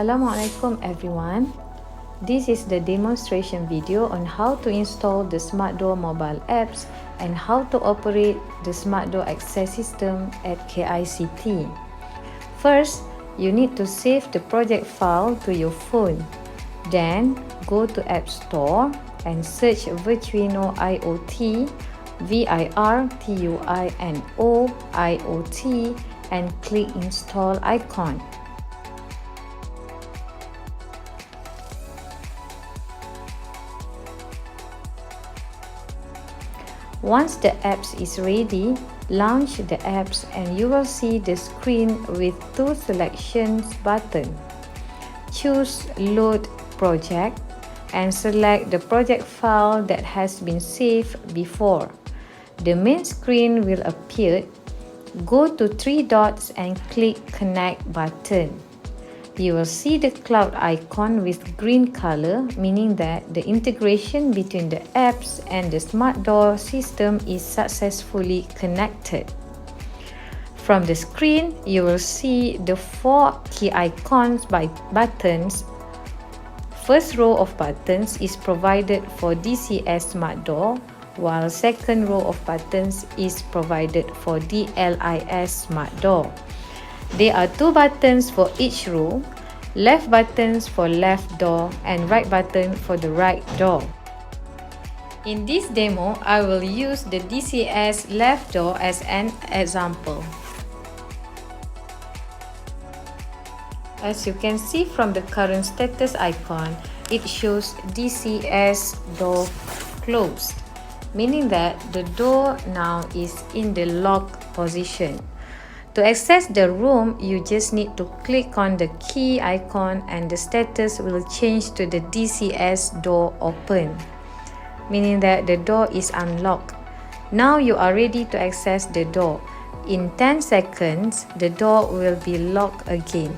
Assalamualaikum everyone. This is the demonstration video on how to install the Smart Door mobile apps and how to operate the Smart Door access system at KICT. First, you need to save the project file to your phone. Then, go to App Store and search Virtuino IoT, VIRTUINO IoT and click Install icon. Once the apps is ready, launch the apps and you will see the screen with two selections button. Choose Load Project and select the project file that has been saved before. The main screen will appear. Go to three dots and click Connect button. You will see the cloud icon with green color, meaning that the integration between the apps and the Smart Door system is successfully connected. From the screen, you will see the four key icons by buttons. First row of buttons is provided for DCS Smart Door, while second row of buttons is provided for DLIS Smart Door. There are two buttons for each row, left buttons for left door and right button for the right door. In this demo, I will use the DCS left door as an example. As you can see from the current status icon, it shows DCS door closed, meaning that the door now is in the lock position. To access the room, you just need to click on the key icon and the status will change to the DCS door open, meaning that the door is unlocked. Now you are ready to access the door. In 10 seconds, the door will be locked again.